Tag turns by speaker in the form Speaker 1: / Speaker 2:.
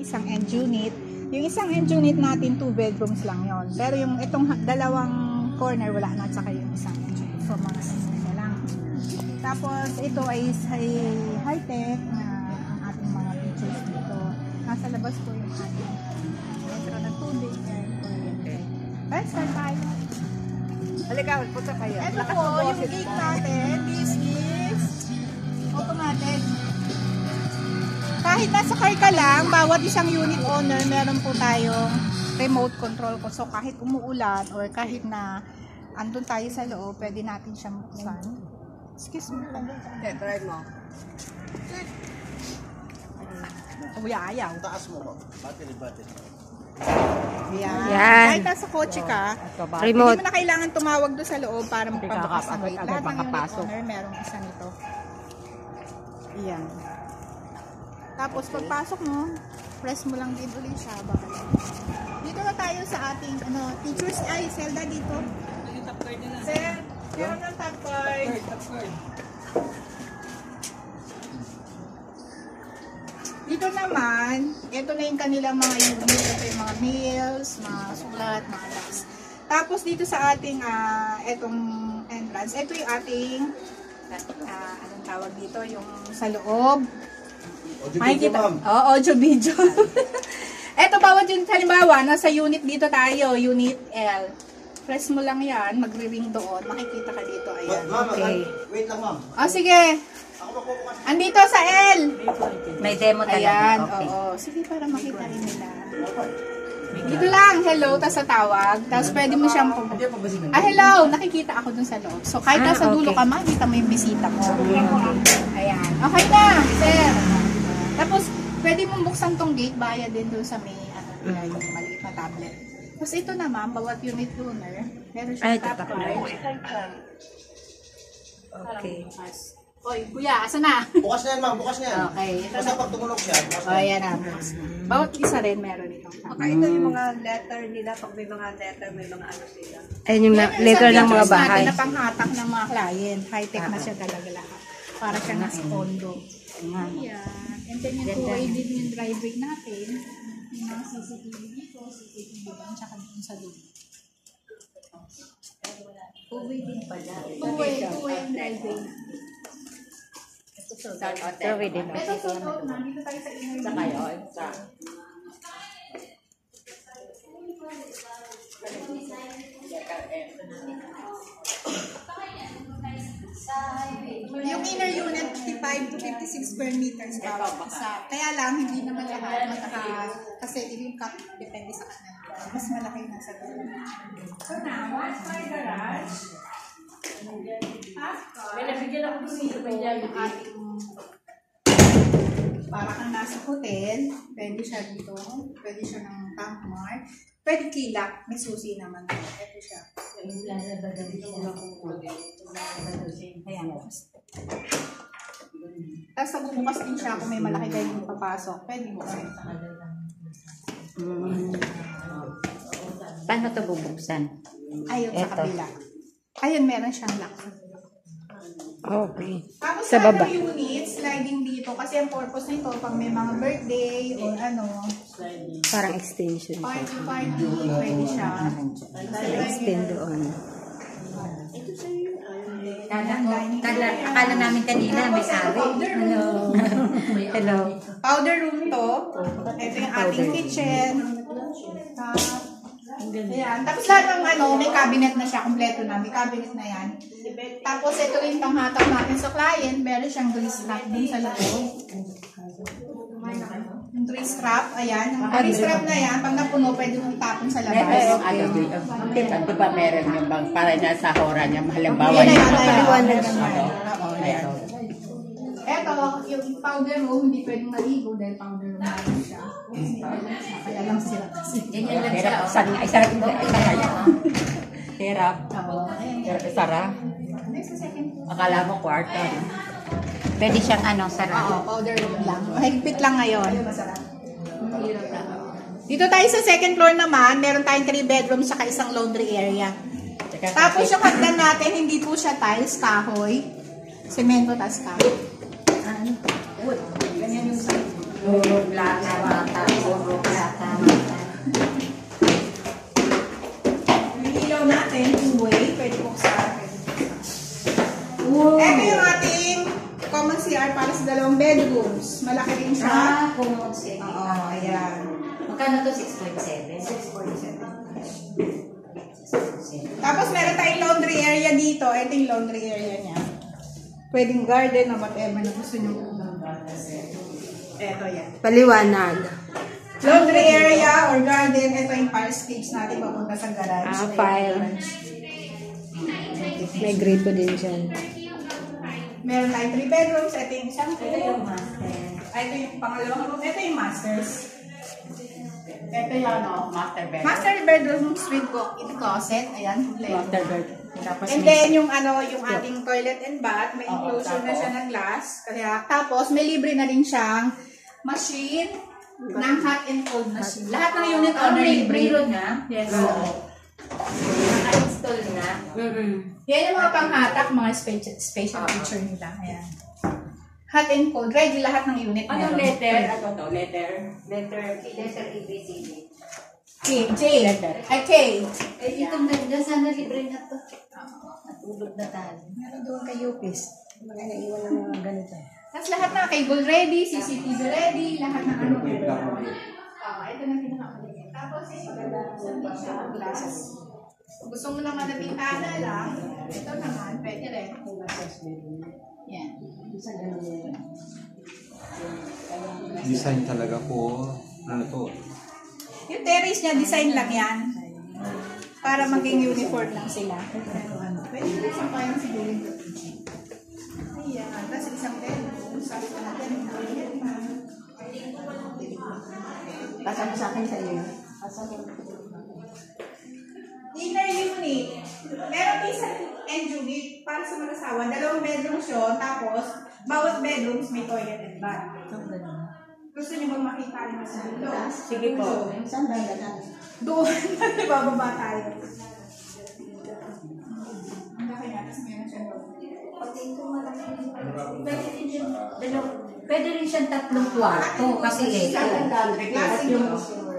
Speaker 1: isang end unit. Yung isang end unit natin, 2 bedrooms lang yon. Pero yung itong dalawang corner, wala na, tsaka yung isang end unit. So, mga na lang. Tapos, ito ay high-tech na ang ating mga features dito. Nasa labas po yung ating metro na tubig. Let's start tayo.
Speaker 2: Halika, punta kayo.
Speaker 1: Ito po, yung gate natin, this is automatic. Kahit nasa car ka lang, bawat isang unit owner, meron po tayong remote control ko. So, kahit umuulan or kahit na andun tayo sa loob, pwede natin siyang buksan. Excuse me.
Speaker 2: Okay, try mo.
Speaker 1: Ayaw.
Speaker 3: Taas mo ba? Battery.
Speaker 1: Yan.
Speaker 4: Yan.
Speaker 1: Kahit nasa kotse ka,
Speaker 4: Remote.
Speaker 1: hindi mo na kailangan tumawag doon sa loob para magpabukas ng gate. Lahat ng unit
Speaker 2: makapasok.
Speaker 1: owner, merong isa nito. Yan. Tapos, pagpasok mo, press mo lang din ulit siya. Dito na tayo sa ating, teachers, Zelda dito. Sir, meron ng top card. Dito naman, ito na yung kanilang mga unit. Ito yung mga meals, mga sulat, mga logs. Tapos dito sa ating, etong entrance, ito yung ating, anong tawag dito, yung sa loob. Audio video. Ito, bawat yung, halimbawa, nasa unit dito tayo, unit L. Press mo lang yan, magre-ring doon, makikita ka dito, ayan.
Speaker 3: Okay. Wait lang, ma'am.
Speaker 1: Sige. Andito sa L.
Speaker 4: May demo talaga.
Speaker 1: Ayan,
Speaker 4: Okay.
Speaker 1: oo. Sige, para makita rin nila. Dito lang, hello, tas sa tawag. Tapos pwede mo siyang hello, nakikita ako dun sa loob. So, kahit nasa dulo ka, makikita mo yung bisita mo. Ayan. Okay na, sir. Tapos, pwede mong buksan tong gate, bayad din dun sa may, yung maliit na tablet. Tapos ito naman, bawat unit owner, meron siyang top card.
Speaker 4: Okay.
Speaker 1: Oy, kuya, asa na?
Speaker 3: Bukas na yan, ma'am. Bukas na yan.
Speaker 1: Okay.
Speaker 3: Basta pag tumunog siya, bukas na
Speaker 1: O, ayan na. Bawat isa rin meron itong top
Speaker 2: Okay, ito yung mga letter nila. Pag may mga letter, may mga ano sila.
Speaker 4: Ayun yung letter ng mga bahay.
Speaker 1: Na panghatak ng mga client. High-tech na siya talaga lahat. Para siya nasa condo. Ayan. And then yung 2-way din yung driveway natin. Yung mga CCTV dito, CCTV doon, tsaka dun sa loob. 2-way din pala. 2-way yung driveway natin.
Speaker 4: Survey din.
Speaker 1: Ito susunod na. Dito tayo sa inner
Speaker 2: Sa kayo, sa...
Speaker 1: Yung inner unit, 55 to 56 square meters bawat isa. Kaya lang, hindi naman lahat kasi yung cup depende sa kanila. Mas malaki na sa dulo. So now, what's my garage?
Speaker 2: May nabigyan ako dito yung
Speaker 1: ating para kang nasa hotel, pwede siya dito, pwede siya ng tank mark, pwede kilak, may susi naman. Ito siya. Ayan. Tapos nagbubukas din siya kung may malaki kayong papasok, pwede buksan.
Speaker 4: Paano ito bubuksan?
Speaker 1: Ayun sa kabila. Ayun, meron siyang lock.
Speaker 4: Okay.
Speaker 1: Tapos
Speaker 4: Sa baba.
Speaker 1: yung unit, sliding dito. Kasi ang purpose nito, pag may mga birthday or
Speaker 4: Parang extension.
Speaker 1: party, pwede siya.
Speaker 4: Extend doon.
Speaker 5: Akala namin kanina may sabi. Hello.
Speaker 4: Hello.
Speaker 1: Powder room to. Ito yung ating kitchen. Ayan. Tapos lahat ng may cabinet na siya. Kompleto na. May cabinet na yan. Tapos ito rin panghatak natin sa client. Meron siyang grease strap din sa loob. Yung grease strap. Ayan. Yung grease strap na yan, pag napuno, pwede mong tapon sa labas.
Speaker 2: Di ba meron yung bang para niya sa hora niya, halimbawa
Speaker 1: Ayan,
Speaker 2: meron.
Speaker 1: Eto, yung powder room, hindi pwedeng maligo dahil powder room na rin siya. Kaya lang sila kasi.
Speaker 5: Ganyan lang siya.
Speaker 2: Sarap. Hirap. Sarap.
Speaker 1: Next, sa second floor.
Speaker 2: Akala mo kwarto.
Speaker 4: Pwede siyang sarap.
Speaker 1: Oo, powder room lang. Higpit lang ngayon. Dito tayo sa second floor naman, meron tayong 3 bedrooms saka isang laundry area. Tapos yung hagdan natin, hindi po siya tiles, kahoy. Semento, tas kahoy.
Speaker 2: Ganyan yung sa
Speaker 5: Magkano to? 6.7?
Speaker 1: Tapos meron tayong laundry area dito. Ito yung laundry area niya. Pwedeng garden o whatever na gusto nyo. Ito yan.
Speaker 4: Paliwanag.
Speaker 1: Laundry area or garden. Ito yung fire escapes natin papunta sa garage.
Speaker 4: Fire. May gripo din dyan.
Speaker 1: Meron tayong 3 bedrooms. Ito yung isang
Speaker 5: Ito yung master.
Speaker 1: Ito yung pangalawang room. Ito yung masters. Ito yung
Speaker 2: Master bedroom.
Speaker 1: master bedroom with walk-in closet. Ayan, kompleto.
Speaker 2: Master bedroom. Tapos
Speaker 1: And then yung yung ating toilet and bath, may enclosure na siya ng glass. Kaya tapos may libre na rin siyang machine ng hot and cold machine. Lahat ng unit owner libre.
Speaker 5: Mayroon na?
Speaker 1: Yes.
Speaker 5: Naka-install na?
Speaker 1: Yan yung mga panghatak, mga special feature nila. Ayan. Hot and cold. Ready lahat ng unit.
Speaker 2: Anong
Speaker 1: meron.
Speaker 2: letter? Ano to? Letter?
Speaker 5: Letter ABCD.
Speaker 1: K. J. Ay, K.
Speaker 5: Eh, itong ganda, sana libre na to. Natulog na tayo.
Speaker 4: Meron doon kay Yupis. Mga naiwan ng mga ganito.
Speaker 1: Tapos lahat na cable ready, CCTV ready, lahat ng ano. Ito na pinakamaligyan. Tapos yung maganda sa glass. Gusto mo naman na bintana lang, ito naman, pwede rin. Yan.
Speaker 6: Design talaga po. Ano to?
Speaker 1: Yung terrace niya, design lang yan. Para maging uniform lang sila. Pwede rin isang kayang siguro yung ayan. Tapos isang bedroom. Sabi ko natin.
Speaker 4: Kasama sa akin sa iyo.
Speaker 1: Inner unit. Meron din isang end unit para sa mag-asawa. 2 bedrooms yun. Tapos, bawat bedrooms may toilet and bath. Gusto niyo bang makita yung sa dulo?
Speaker 2: Sige po.
Speaker 4: Saan ba yung
Speaker 1: Doon. Bababa tayo. Ang laki nga. Tapos meron siya doon.
Speaker 5: Pwede rin siyang 3 kwarto kasi ito.
Speaker 1: Classic.